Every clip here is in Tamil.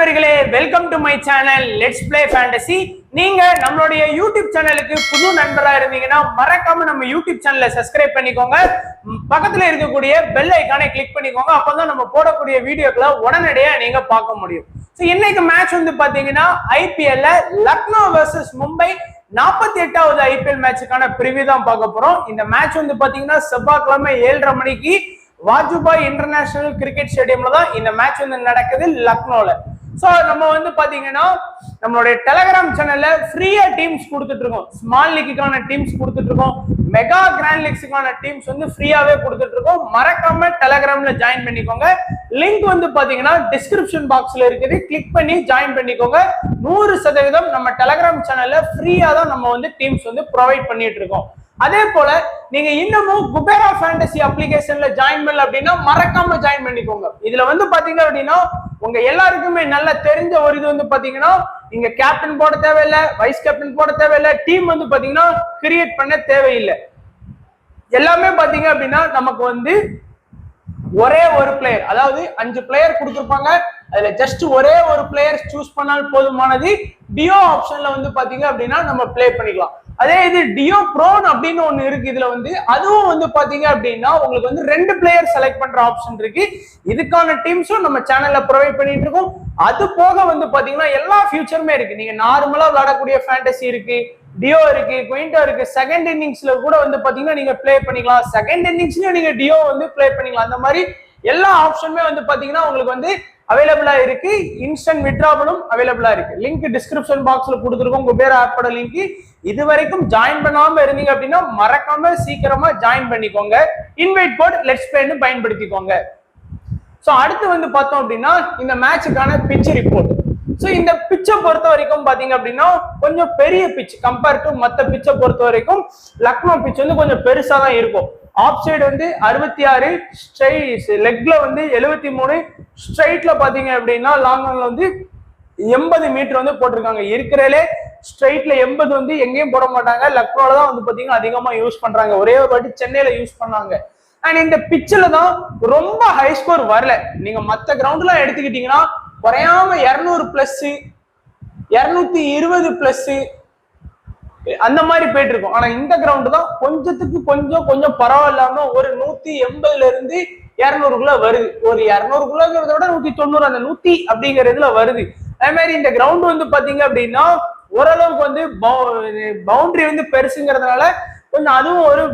நண்பர்களே, welcome to my channel let's play fantasy. நீங்க நம்மளுடைய யூடியூப் சேனலுக்கு புது நண்பரா இருந்தீங்கன்னா மறக்காம நம்ம யூடியூப் சேனலை சப்ஸ்கிரைப் பண்ணிக்கோங்க. பக்கத்துல இருக்கக்கூடிய பெல் ஐகானை கிளிக் பண்ணிக்கோங்க. அப்பதான் நம்ம போடக்கூடிய வீடியோக்களை உடனடியா நீங்க பார்க்க முடியும். இன்னைக்கு மேட்ச் வந்து பாத்தீங்கன்னா ஐபிஎல்ல லக்னோ வர்சஸ் மும்பை 48வது ஐபிஎல் மேட்சுக்கான பிரிவியூ தான் பார்க்க போறோம். இந்த மேட்ச் வந்து பாத்தீங்கன்னா செவ்வாய்க்கிழமை 7:30 மணிக்கு வாஜ்பாய் இன்டர்நேஷனல் கிரிக்கெட் ஸ்டேடியம்ல தான் இந்த மேட்ச் வந்து நடக்குது லக்னோல. சோ நம்ம வந்து பாத்தீங்கன்னா நம்மளுடைய டெலிகிராம் சேனல்ல ஃப்ரீயா டீம்ஸ் கொடுத்துட்டு இருக்கோம். ஸ்மால் லீக்குக்கான டீம்ஸ் கொடுத்துட்டு இருக்கோம். மெகா கிராண்ட் லீக்ஸுக்கான டீம்ஸ் வந்து ஃப்ரீயாவே கொடுத்துட்டு இருக்கோம். மறக்காம டெலிகிராம்ல ஜாயின் பண்ணிக்கோங்க. லிங்க் வந்து பாத்தீங்கன்னா டிஸ்கிரிப்ஷன் பாக்ஸ்ல இருக்குது. கிளிக் பண்ணி ஜாயின் பண்ணிக்கோங்க. 100% நம்ம டெலிகிராம் சேனல்ல ஃப்ரீயா தான் நம்ம வந்து டீம்ஸ் வந்து ப்ரொவைட் பண்ணிட்டு இருக்கோம். அதே போல நீங்க இன்னமும் குபேரா ஃபேண்டசி அப்ளிகேஷன்ல ஜாயின் பண்ணல அப்படின்னா மறக்காம ஜாயின் பண்ணிக்கோங்க. இதுல வந்து பாத்தீங்க அப்படின்னா உங்க எல்லாருக்குமே நல்லா தெரிஞ்ச ஒரு இது வந்து பாத்தீங்கன்னா நீங்க கேப்டன் போட தேவையில்லை, வைஸ் கேப்டன் போட தேவையில்லை, டீம் வந்து பாத்தீங்கன்னா கிரியேட் பண்ண தேவையில்லை. எல்லாமே பாத்தீங்க அப்படின்னா நமக்கு வந்து ஒரே ஒரு பிளேயர், அதாவது 5 பிளேயர் கொடுத்துருப்பாங்க. அதுல ஜஸ்ட் ஒரே ஒரு பிளேயர் சூஸ் பண்ணால் போதுமானது. டியோ ஆப்ஷன்ல வந்து பாத்தீங்க அப்படின்னா நம்ம பிளே பண்ணிக்கலாம். அதே இது டியோ ப்ரோன் அப்படின்னு ஒண்ணு இருக்கு. இதுல வந்து அதுவும் வந்து பாத்தீங்க அப்படின்னா உங்களுக்கு வந்து 2 பிளேயர் செலக்ட் பண்ற ஆப்ஷன் இருக்கு. இதுக்கான டீம்ஸும் நம்ம சேனல்ல ப்ரொவைட் பண்ணிட்டு இருக்கோம். அது போக வந்து பாத்தீங்கன்னா எல்லா ஃபியூச்சருமே இருக்கு. நீங்க நார்மலா விளையாடக்கூடிய ஃபேண்டசி இருக்கு, டியோ இருக்கு, குயின்டோ இருக்கு. செகண்ட் இன்னிங்ஸ்ல கூட வந்து பாத்தீங்கன்னா நீங்க பிளே பண்ணிக்கலாம். செகண்ட் இன்னிங்ஸ்லயும் நீங்க டியோ வந்து பிளே பண்ணிக்கலாம். அந்த மாதிரி எல்லா ஆப்ஷனுமே வந்து பாத்தீங்கன்னா உங்களுக்கு வந்து அவைலபிளா இருக்கு. இன்ஸ்டன்ட் வித்ட்ராவலும் அவைலபிளா இருக்கு. லிங்க் டிஸ்கிரிப்ஷன் பாக்ஸ்ல கொடுத்துருக்கோம். குபேரா ஆப்போட லிங்க். இது வரைக்கும் ஜாயின் பண்ணாம இருந்தீங்க அப்படின்னா மறக்காம சீக்கிரமா ஜாயின் பண்ணிக்கோங்க. இன்வைட் கோட் லெட்ஸ் பிளேன்னு பயன்படுத்திக்கோங்க. சோ அடுத்து வந்து பார்த்தோம் அப்படின்னா இந்த மேட்சுக்கான பிட்ச் ரிப்போர்ட். சோ இந்த பிட்சை பொறுத்த வரைக்கும் பாத்தீங்க அப்படின்னா கொஞ்சம் பெரிய பிட்ச் கம்பேர் டு மத்த பிட்சை பொறுத்த வரைக்கும் லக்னோ பிட்ச் வந்து கொஞ்சம் பெருசா தான் இருக்கும். ஆஃப் சைடு வந்து 66, ஸ்ட்ரைட் லெக்ல வந்து 73, ஸ்ட்ரைட்ல பாத்தீங்க அப்படின்னா லாங் ரன்ல வந்து 80 மீட்டர் வந்து போட்டிருக்காங்க. இருக்கிறதுலே ஸ்ட்ரைட்ல 80 வந்து எங்கேயும் போட மாட்டாங்க. லக்னோல தான் வந்து பாத்தீங்கன்னா அதிகமா யூஸ் பண்றாங்க. ஒரே ஒரு வாட்டி சென்னையில யூஸ் பண்ணாங்க. அண்ட் இந்த பிட்ச்ல தான் ரொம்ப ஹை ஸ்கோர் வரல. நீங்க மத்த கிரவுண்ட் எல்லாம் எடுத்துக்கிட்டீங்கன்னா குறையாம 200 பிளஸ் 220 பிளஸ் அந்த மாதிரி போயிட்டு இருக்கும். ஆனா இந்த கிரவுண்ட் தான் கொஞ்சத்துக்கு கொஞ்சம் பரவாயில்லாம ஒரு 180ல இருந்து 200குள்ள வருது. ஒரு 200குள்ளங்கிறத விட 190 அந்த 100 அப்படிங்கறதுல வருது. அதே மாதிரி இந்த கிரவுண்ட் வந்து பாத்தீங்க அப்படின்னா ஓரளவுக்கு வந்து பவுண்டரி வந்து பெருசுங்கிறதுனால கொஞ்சம் அதுவும் ஒரு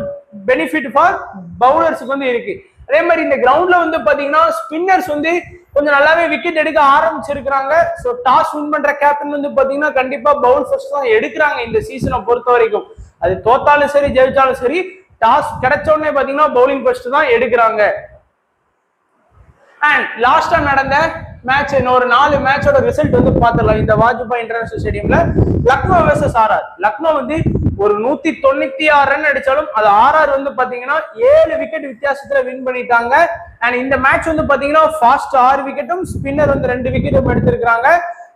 பெனிஃபிட் ஃபார் பவுலர்ஸுக்கு வந்து இருக்கு. அதே மாதிரி இந்த கிரவுண்ட்ல வந்து பாத்தீங்கன்னா ஸ்பின்னர்ஸ் வந்து கொஞ்சம் நல்லாவே விக்கெட் எடுக்க ஆரம்பிச்சிருக்காங்க. ஸோ டாஸ் வின் பண்ற கேப்டன் வந்து பாத்தீங்கன்னா கண்டிப்பா பவுல் ஃபர்ஸ்ட் தான் எடுக்கிறாங்க இந்த சீசனை பொறுத்த வரைக்கும். அது தோத்தாலும் சரி ஜெயிச்சாலும் சரி டாஸ் கிடைச்ச உடனே பாத்தீங்கன்னா பவுலிங் ஃபர்ஸ்ட் தான் எடுக்கிறாங்க. அண்ட் லாஸ்டா நடந்த மேட்ச் ஒரு 4 மேட்சோட ரிசல்ட் வந்து பாத்துடலாம். இந்த வாஜ்பாய் இன்டர்நேஷனல் ஸ்டேடியம்ல லக்னோ வெர்சஸ் ஆர்ஆர். லக்னோ வந்து ஒரு 196 ரன் அடிச்சாலும் அது ஆர்ஆர் வந்து பாத்தீங்கன்னா 7 விக்கெட் வித்தியாசத்துல வின் பண்ணிட்டாங்க. அண்ட் இந்த மேட்ச் வந்து பாத்தீங்கன்னா ஃபாஸ்ட் 6 விக்கெட்டும் ஸ்பின்னர் வந்து 2 விக்கெட்டும் எடுத்திருக்காங்க.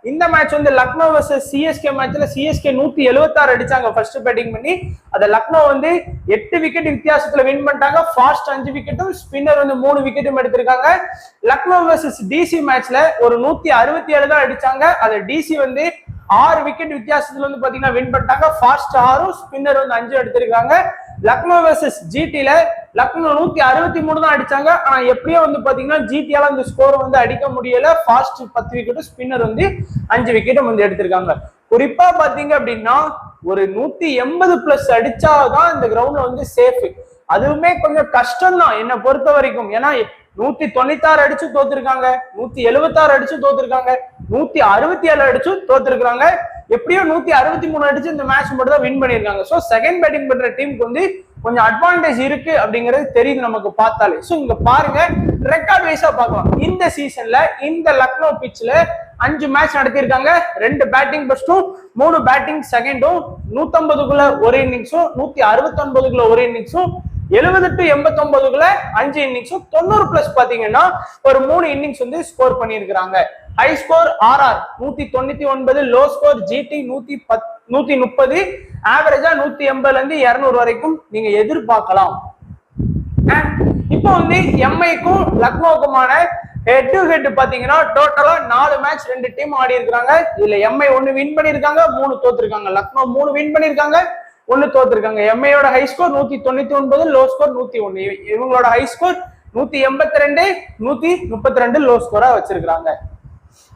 இந்த மேட்ச் வந்து லக்னோ வர்சஸ் சிஎஸ்கே மேட்ச்ல சிஎஸ்கே 176 அடிச்சாங்க ஃபர்ஸ்ட் பேட்டிங் பண்ணி. அத லக்னோ வந்து 8 விக்கெட் வித்தியாசத்துல வின் பண்ணிட்டாங்க. ஃபாஸ்ட் 5 விக்கெட்டும் ஸ்பின்னர் வந்து 3 விக்கெட்டும் எடுத்திருக்காங்க. லக்னோ வர்சஸ் டிசி மேட்ச்ல ஒரு 167 தான் அடிச்சாங்க. அது டிசி வந்து 6 விக்கெட் வித்தியாசத்துல வந்து பாத்தீங்கன்னா வின் பண்ணிட்டாங்க. ஃபாஸ்ட் 6, ஸ்பின்னர் வந்து 5 எடுத்திருக்காங்க. லக்னோ வர்சஸ் ஜிடில லக்னோ 163 தான் அடிச்சாங்க. ஆனா எப்படியோ வந்து பாத்தீங்கன்னா ஜிடியால அந்த ஸ்கோர் வந்து அடிக்க முடியல. ஃபாஸ்ட் 10 விக்கெட்டும் ஸ்பின்னர் வந்து 5 விக்கெட்டும் வந்து எடுத்திருக்காங்க. குறிப்பா பாத்தீங்க அப்படின்னா ஒரு 180 பிளஸ் அடிச்சாதான் இந்த கிரவுண்ட்ல வந்து சேஃப். அதுவுமே கொஞ்சம் கஷ்டம் தான் என்ன பொறுத்த வரைக்கும். ஏன்னா 196 அடிச்சு தோத்துருக்காங்க, 176 அடிச்சு தோத்துருக்காங்க, 167 அடிச்சு தோத்துருக்காங்க. எப்படியோ 163 அடிச்சு இந்த மேட்ச் மட்டும் தான் வின் பண்ணிருக்காங்க. சோ செகண்ட் பேட்டிங் பண்ற டீமுக்கு வந்து கொஞ்சம் அட்வான்டேஜ் இருக்கு அப்படிங்கிறது தெரியுது நமக்கு பார்த்தாலே. சோ இங்க பாருங்க ரெக்கார்ட் வைஸா பார்க்கலாம். இந்த சீசன்ல இந்த லக்னோ பிட்ச்ல 5 மேட்ச் நடத்திருக்காங்க. 2 பேட்டிங் ஃபர்ஸ்டும் 3 பேட்டிங் செகண்டும், 150க்குள்ள ஒரு இன்னிங்ஸும், 169க்குள்ள ஒரு இன்னிங்ஸும், 70 to 89க்குள்ள 5 இன்னிங்ஸும், 90 பிளஸ் பாத்தீங்கன்னா ஒரு 3 இன்னிங்ஸ் வந்து ஸ்கோர் பண்ணியிருக்காங்க. High score RR 199, low score GT 130, ஆவரேஜா 180ல இருந்து 200 வரைக்கும் நீங்க எதிர்பார்க்கலாம். இப்போ வந்து எம்ஐக்கும் லக்னோக்குமான ஹெட் டு ஹெட் பாத்தீங்கன்னா டோட்டலா 4 மேட்ச் 2 டீம் ஆடி இருக்காங்க. இதுல எம்ஐ 1 வின் பண்ணிருக்காங்க, 3 தோத்துருக்காங்க. லக்னோ 3 வின் பண்ணிருக்காங்க, 1 தோத்துருக்காங்க. எம்ஐயோட ஹை ஸ்கோர் 199, லோ ஸ்கோர் 101. இவங்களோட ஹை ஸ்கோர் 182, 132 லோ ஸ்கோரா வச்சிருக்காங்க.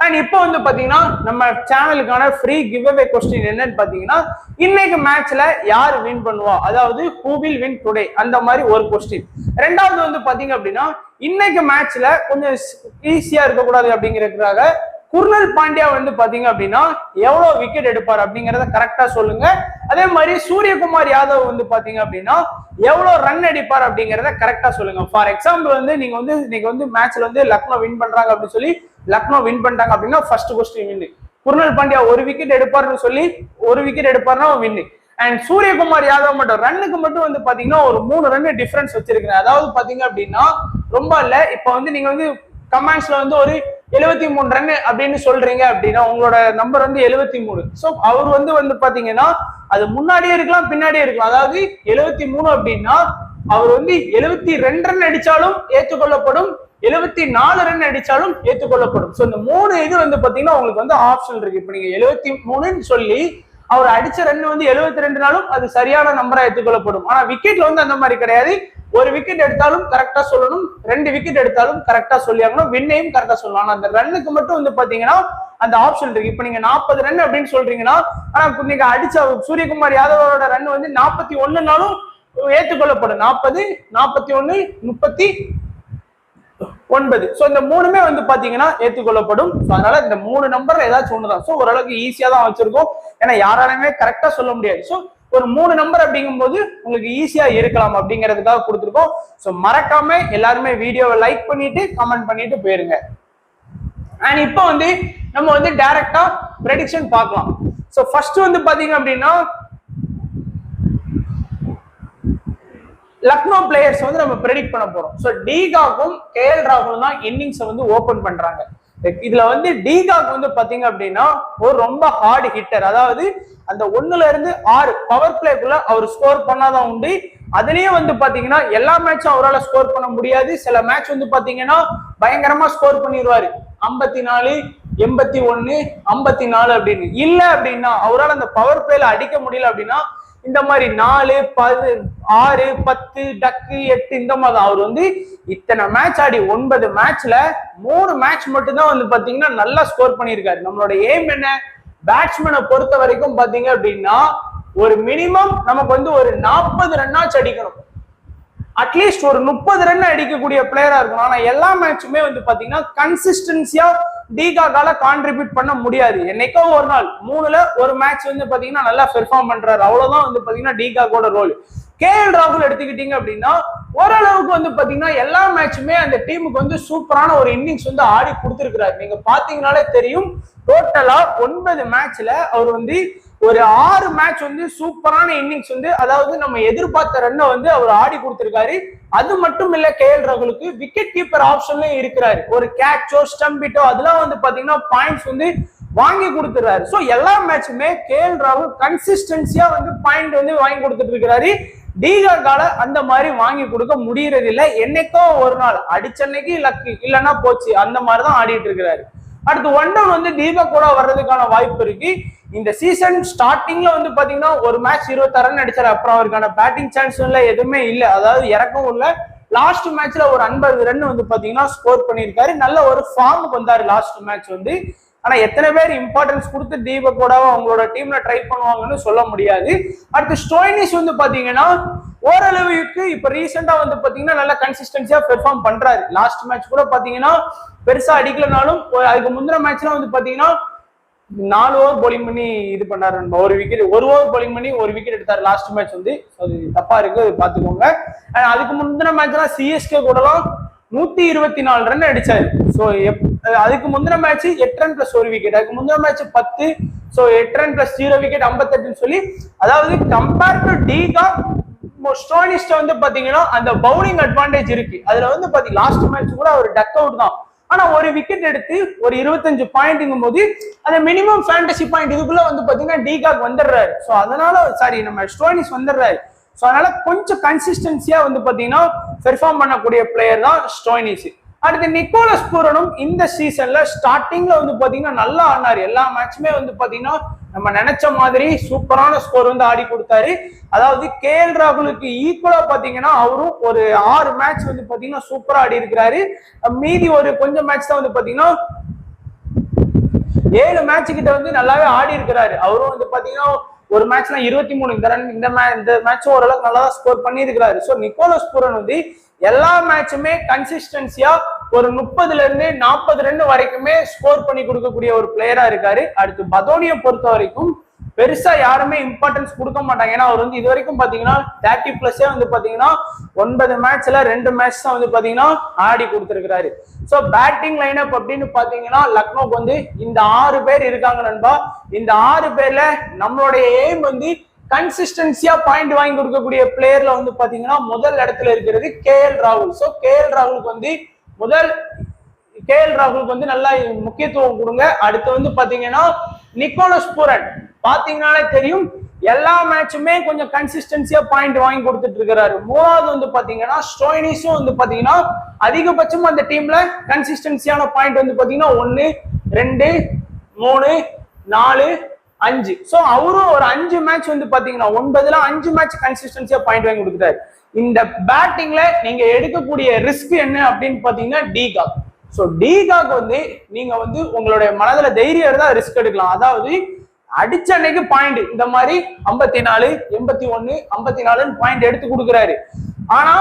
அண்ட் இப்போ வந்து பாத்தீங்கன்னா நம்ம சேனலுக்கான ஃப்ரீ கிவ் அவே கொஸ்டின் என்னன்னு பாத்தீங்கன்னா, இன்னைக்கு மேட்ச்ல யார் வின் பண்ணுவா, அதாவது ஹூ வில் வின் டுடே, அந்த மாதிரி ஒரு கொஸ்டின். ரெண்டாவது வந்து பாத்தீங்க அப்படின்னா, இன்னைக்கு மேட்ச்ல கொஞ்சம் ஈஸியா இருக்கக்கூடாது அப்படிங்கிறதுக்காக குர்னல் பாண்டியா வந்து பாத்தீங்க அப்படின்னா எவ்வளவு விக்கெட் எடுப்பார் அப்படிங்கறத கரெக்டா சொல்லுங்க. அதே மாதிரி சூரியகுமார் யாதவ் வந்து பாத்தீங்க அப்படின்னா எவ்வளவு ரன் அடிப்பார் அப்படிங்கறத கரெக்டா சொல்லுங்க. ஃபார் எக்ஸாம்பிள் வந்து நீங்க வந்து இன்னைக்கு வந்து மேட்ச்ல வந்து லக்னோ வின் பண்றாங்க அப்படின்னு சொல்லி லக்னோ வின் பண்ணிட்டாங்க அப்படின்னா first question win. Krunal Pandya 1 wicket எடுப்பார்னு சொல்லி 1 விக்கெட் எடுப்பார்னா வின்னு. அண்ட் சூரியகுமார் யாதவ் மட்டும் ரன்னுக்கு மட்டும் வந்து பாத்தீங்கன்னா ஒரு 3 ரன் டிஃபரன்ஸ் வச்சிருக்கேன். அதாவது பாத்தீங்க அப்படின்னா ரொம்ப இல்ல, இப்ப வந்து நீங்க வந்து கமெண்ட்ஸ்ல வந்து ஒரு 73 ரன் அப்படின்னு சொல்றீங்க அப்படின்னா உங்களோட நம்பர் வந்து 73. சோ அவர் வந்து பாத்தீங்கன்னா அது முன்னாடியே இருக்கலாம் பின்னாடியே இருக்கலாம். அதாவது 73 அப்படின்னா அவர் வந்து 72 ரன் அடிச்சாலும் ஏற்றுக்கொள்ளப்படும், 74 ரன் அடிச்சாலும் ஏற்றுக்கொள்ளப்படும். சோ இந்த 3 இது வந்து பாத்தீங்கன்னா உங்களுக்கு வந்து ஆப்ஷன் இருக்கு. இப்ப நீங்க 73ன்னு சொல்லி அவர் அடிச்ச ரன் வந்து 72நாலும் அது சரியான நம்பரா ஏற்றுக்கொள்ளப்படும். ஆனா விக்கெட்ல வந்து அந்த மாதிரி கிடையாது. 1 விக்கெட் எடுத்தாலும் கரெக்டா சொல்லணும், 2 விக்கெட் எடுத்தாலும் கரெக்டா சொல்லியாகணும், வின்னையும் கரெக்டா சொல்லணும். ஆனா அந்த ரன்னுக்கு மட்டும் வந்து பாத்தீங்கன்னா அந்த ஆப்ஷன் இருக்கு. இப்ப நீங்க 40 ரன் அப்படின்னு சொல்றீங்கன்னா, ஆனா நீங்க அடிச்ச சூரியகுமார் யாதவோட ரன் வந்து 41நாலும் ஏற்றுக்கொள்ளப்படும். 40, 41, 39. சோ இந்த 3மே வந்து பாத்தீங்கன்னா ஏற்றுக்கொள்ளப்படும். அதனால இந்த 3 நம்பர்ல ஏதாச்சும் ஒண்ணுதான். சோ ஓரளவுக்கு ஈஸியா தான் வச்சிருக்கோம். ஏன்னா யாராலுமே கரெக்டா சொல்ல முடியாது. சோ ஒரு 3 நம்பர் அப்படிங்கும் போது உங்களுக்கு ஈஸியா இருக்கலாம் அப்படிங்கிறதுக்காக கொடுத்துருக்கோம். சோ மறக்காம எல்லாருமே வீடியோவை லைக் பண்ணிட்டு கமெண்ட் பண்ணிட்டு போயிருங்க. அண்ட் இப்போ வந்து நம்ம வந்து டைரக்டா ப்ரெடிக்ஷன் பார்க்கலாம். சோ ஃபர்ஸ்ட் வந்து பாத்தீங்க அப்படின்னா லக்னோ பிளேயர்ஸ் வந்து நம்ம ப்ரெடிக்ட் பண்ண போறோம். சோ டிகாக்கும் கேஎல் ராகுலும் தான் இன்னிங்ஸ் வந்து ஓபன் பண்றாங்க. இதுல வந்து டிகாக் வந்து பாத்தீங்க அப்படின்னா ஒரு ரொம்ப ஹார்ட் ஹிட்டர். அதாவது அந்த 1ல இருந்து 6 பவர் பிளேக்குள்ள அவர் ஸ்கோர் பண்ணாதான் உண்டு. அதுலயும் வந்து பாத்தீங்கன்னா எல்லா மேட்சும் அவரால் ஸ்கோர் பண்ண முடியாது. சில மேட்ச் வந்து பாத்தீங்கன்னா பயங்கரமா ஸ்கோர் பண்ணிடுவாரு, 54, 81, 54 அப்படின்னு. இல்ல அப்படின்னா அவரால் அந்த பவர் பிளேல அடிக்க முடியல அப்படின்னா இந்த மாதிரி 4, 6, 10, டக்கு 8 இந்த மாதிரி அவர் வந்து இத்தனை மேட்ச் ஆடி 9 மேட்ச்ல 3 மேட்ச் மட்டும் தான் வந்து பாத்தீங்கன்னா நல்லா ஸ்கோர் பண்ணியிருக்காரு. நம்மளோட எய்ம் என்ன, பேட்ஸ்மேனை பொறுத்த வரைக்கும் பாத்தீங்க அப்படின்னா ஒரு மினிமம் நமக்கு வந்து ஒரு 40 ரன்னாச்சு அடிக்கணும். அட்லீஸ்ட் ஒரு 30 ரன் அடிக்கக்கூடிய பிளேயரா இருக்கணும். ஆனா எல்லா மேட்சுமே வந்து பாத்தீங்கன்னா கன்சிஸ்டன்சியா டிகாக்கால கான்ட்ரிபியூட் பண்ண முடியாது. என்னைக்கோ ஒரு நாள் 3ல ஒரு மேட்ச் வந்து பாத்தீங்கன்னா நல்லா பெர்ஃபார்ம் பண்றாரு, அவ்வளவுதான் வந்து பாத்தீங்கன்னா டிகாக்கோட ரோல். கேஎல் ராகுல் எடுத்துக்கிட்டீங்க அப்படின்னா ஓரளவுக்கு வந்து பாத்தீங்கன்னா எல்லா மேட்சுமே அந்த டீமுக்கு வந்து சூப்பரான ஒரு இன்னிங்ஸ் வந்து ஆடி கொடுத்துருக்கிறாரு. நீங்க பாத்தீங்கன்னாலே தெரியும், டோட்டலா 9 மேட்ச்ல அவர் வந்து ஒரு 6 மேட்ச் வந்து சூப்பரான இன்னிங்ஸ் வந்து, அதாவது நம்ம எதிர்பார்த்த ரன்னை வந்து அவர் ஆடி கொடுத்திருக்காரு. அது மட்டும் இல்ல, கேஎல் ராகுலுக்கு விக்கெட் கீப்பர் ஆப்ஷன்லயும் இருக்கிறாரு. ஒரு கேட்சோ ஸ்டம்பிட்டோ அதெல்லாம் வந்து பாத்தீங்கன்னா பாயிண்ட்ஸ் வந்து வாங்கி கொடுத்துறாரு. சோ எல்லா மேட்சுமே கேஎல் ராகுல் கன்சிஸ்டன்சியா வந்து பாயிண்ட் வந்து வாங்கி கொடுத்துட்டு இருக்கிறாரு. டிகாக்கால அந்த மாதிரி வாங்கி கொடுக்க முடியறது இல்லை. என்னைக்கோ ஒரு நாள் அடிச்சன்னைக்கு லக்கு, இல்லைன்னா போச்சு, அந்த மாதிரிதான் ஆடிட்டு இருக்கிறாரு. அடுத்து 1 down வந்து தீபக் கூட வர்றதுக்கான வாய்ப்பு இருக்கு. இந்த சீசன் ஸ்டார்டிங்ல வந்து பாத்தீங்கன்னா ஒரு மேட்ச் 26 ரன் அடிச்சாரு. அப்புறம் அவருக்கான பேட்டிங் சான்ஸ் இல்ல, எதுவுமே இல்ல, அதாவது இறக்கவும் இல்ல. லாஸ்ட் மேட்ச்ல ஒரு 50 ரன் வந்து பாத்தீங்கன்னா ஸ்கோர் பண்ணியிருக்காரு. நல்ல ஒரு ஃபார்முக்கு வந்தாரு லாஸ்ட் மேட்ச் வந்து. ஆனா எத்தனை பேர் இம்பார்ட்டன்ஸ் கொடுத்து தீபக் கூட அவங்களோட டீம்ல ட்ரை பண்ணுவாங்கன்னு சொல்ல முடியாது. அடுத்து ஸ்டோய்னிஸ் வந்து பாத்தீங்கன்னா ஓரளவுக்கு இப்ப ரீசெண்டா வந்து பாத்தீங்கன்னா நல்லா கன்சிஸ்டன்சியா பெர்ஃபார்ம் பண்றாரு. லாஸ்ட் மேட்ச் கூட பாத்தீங்கன்னா பெருசா அடிக்கலனாலும் அதுக்கு முந்தின மேட்ச்ல வந்து பாத்தீங்கன்னா 4 ஓவர் போலிங் பண்ணி இது பண்ணாரு. 1 ஓவர் போலிங் பண்ணி 1 விக்கெட் எடுத்தாரு லாஸ்ட் மேட்ச் வந்து. அது தப்பா இருக்கு, பாத்துக்கோங்க. அதுக்கு முந்தின மேட்ச்ல சிஎஸ்கே கூடலாம் 124 ரன் அடிச்சாரு. சோ அதுக்கு முந்தின மேட்ச் 8 ரன் பிளஸ் 1 விக்கெட், அதுக்கு முந்தின match 10, so 8 run plus 0 wicket 58 சொல்லி, அதாவது கம்பேர் டு டிகாக் ஸ்டோய்னிஸ் வந்து பாத்தீங்கன்னா அந்த பவுலிங் அட்வான்டேஜ் இருக்கு. அதுல வந்து பாத்தீங்கன்னா லாஸ்ட் மேட்ச் கூட அவர் டக் அவுட் தான், ஆனா 1 விக்கெட் எடுத்து ஒரு 25 பாயிண்ட்ங்கும் போது அந்த மினிமம் ஃபேண்டசி பாயிண்ட் இதுக்குள்ள வந்து பாத்தீங்கன்னா டிகாக் வந்துடுறாரு. சோ அதனால நம்ம ஸ்டோய்னிஸ் வந்துடுறாரு. சோ அதனால கொஞ்சம் கன்சிஸ்டன்சியா வந்து பாத்தீங்கன்னா பெர்ஃபார்ம் பண்ணக்கூடிய பிளேயர் தான் ஸ்டோய்னிஸ். அடுத்து நிக்கோலஸ் பூரனும் இந்த சீசன்ல ஸ்டார்டிங்ல வந்து பாத்தீங்கன்னா நல்லா ஆடினாரு. எல்லா மேட்சுமே வந்து பாத்தீங்கன்னா நம்ம நினைச்ச மாதிரி சூப்பரான ஸ்கோர் வந்து ஆடி கொடுத்தாரு. அதாவது KL ராகுலுக்கு ஈக்குவலா பாத்தீங்கன்னா அவரும் ஒரு 6 மேட்ச் வந்து பாத்தீங்கன்னா சூப்பரா ஆடி இருக்கிறாரு. மீதி ஒரு கொஞ்சம் மேட்ச் தான் வந்து பாத்தீங்கன்னா 7 மேட்ச் கிட்ட வந்து நல்லாவே ஆடி இருக்கிறாரு. அவரும் வந்து பாத்தீங்கன்னா ஒரு மேட்ச்ல 23 இந்த மேட்ச் ஓரளவுக்கு நல்லா ஸ்கோர் பண்ணி இருக்கிறாரு. ஸோ நிக்கோலஸ் பூரன் வந்து எல்லா மேட்சுமே கன்சிஸ்டன்சியா ஒரு 30ல இருந்து 40 ரன் வரைக்குமே ஸ்கோர் பண்ணி கொடுக்கக்கூடிய ஒரு பிளேயரா இருக்காரு. அடுத்து பதோனியை பொறுத்த வரைக்கும் பெருசா யாருமே இம்பார்ட்டன்ஸ் கொடுக்க மாட்டாங்க. ஏன்னா அவர் வந்து இது வரைக்கும் பாத்தீங்கன்னா 30+ வந்து பாத்தீங்கன்னா 9 மேட்ச்ல 2 மேட்ச் தான் வந்து பாத்தீங்கன்னா ஆடி கொடுத்திருக்கிறாரு. சோ பேட்டிங் லைனப் அப்படின்னு பாத்தீங்கன்னா லக்னோக்கு வந்து இந்த 6 பேர் இருக்காங்க நண்பா. இந்த 6 பேர்ல நம்மளுடைய எய்ம் வந்து கன்சிஸ்டன்சியா பாயிண்ட் வாங்கி கொடுக்கக்கூடிய பிளேயர்ல வந்து பாத்தீங்கன்னா முதல் இடத்துல இருக்கிறது KL ராகுல். சோ KL ராகுலுக்கு வந்து நல்லா முக்கியத்துவம் கொடுங்க. அடுத்து வந்து பாத்தீங்கன்னா நிக்கோலஸ் பூரன் பாத்தீங்கன்னாலே தெரியும் எல்லா மேட்சுமே கொஞ்சம் கன்சிஸ்டன்சியா பாயிண்ட் வாங்கி கொடுத்துட்டு இருக்கிறாரு. மூணாவது வந்து பாத்தீங்கன்னா ஸ்டோயினிஸும் வந்து பாத்தீங்கன்னா அதிகபட்சமா அந்த டீம்ல கன்சிஸ்டன்சியான பாயிண்ட் வந்து பாத்தீங்கன்னா 1 2 3 4 5. சோ அவரும் ஒரு 5 மேட்ச் வந்து பாத்தீங்கன்னா 9ல 5 மேட்ச் கன்சிஸ்டன்சியா பாயிண்ட் வாங்கி கொடுத்துட்டாரு. இந்த பேட்டிங்ல நீங்க எடுக்கக்கூடிய ரிஸ்க் என்ன அப்படின்னு பாத்தீங்கன்னா டிகாக். சோ டிகாக் வந்து நீங்க வந்து உங்களுடைய மனதுல தைரியம் இருந்தா ரிஸ்க் எடுக்கலாம். அதாவது அடிச்ச அன்னைக்கு பாயிண்ட் இந்த மாதிரி 54 81 54 பாயிண்ட் எடுத்து கொடுக்குறாரு. ஆனா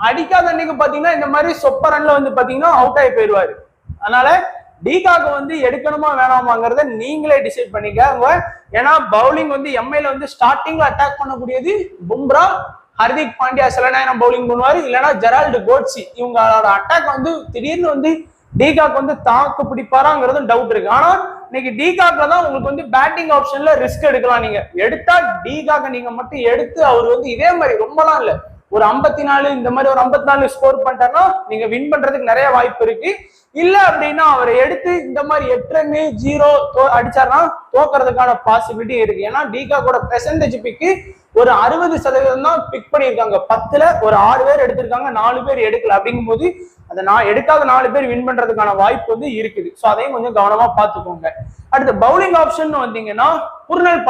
அடிக்காத அன்னைக்கு பாத்தீங்கன்னா இந்த மாதிரி சொப்ப ரன்ல வந்து பாத்தீங்கன்னா அவுட் ஆகி போயிடுவாரு. அதனால டிகாக் வந்து எடுக்கணுமா வேணாமாங்கிறத நீங்களே டிசைட் பண்ணிக்கோங்க. ஏன்னா பவுலிங் வந்து எம்ஐல வந்து ஸ்டார்டிங்ல அட்டாக் பண்ணக்கூடியது பும்ரா, ஹர்திக் பாண்டியா சில நேரம் பவுலிங் பண்ணுவாரு, இல்லைன்னா ஜெரால்டு கோட்ஸி. இவங்களோட அட்டாக் வந்து திடீர்னு வந்து டிகாக் வந்து தாக்கு பிடிப்பாராங்கிறது டவுட் இருக்கு. ஆனா இன்னைக்கு டிகாக்ல தான் உங்களுக்கு வந்து பேட்டிங் ஆப்ஷன்ல ரிஸ்க் எடுக்கலாம். நீங்க எடுத்தா டிகாக் நீங்க மட்டும் எடுத்து அவர் வந்து இதே மாதிரி ரொம்பலாம் இல்ல ஒரு 54 இந்த மாதிரி ஒரு 54 ஸ்கோர் பண்ணிட்டாருன்னா நீங்க வின் பண்றதுக்கு நிறைய வாய்ப்பு இருக்கு. இல்ல அப்படின்னா அவரை எடுத்து இந்த மாதிரி 8 ரன் 0 அடிச்சாருன்னா தோக்கிறதுக்கான பாசிபிலிட்டி இருக்கு. ஏன்னா டிகாக்கோட பெர்சன்டேஜ் பிக்கு ஒரு 60% தான் பிக் பண்ணியிருக்காங்க. 10ல ஒரு 6 பேர் எடுத்திருக்காங்க, 4 பேர் எடுக்கல. அப்படிங்கும் போது அதை நான் எடுக்காத 4 பேர் வின் பண்றதுக்கான வாய்ப்பு வந்து இருக்குது. ஸோ அதையும் கொஞ்சம் கவனமா பார்த்துக்கோங்க. அடுத்து பவுலிங் ஆப்ஷன் வந்தீங்கன்னா குர்னல்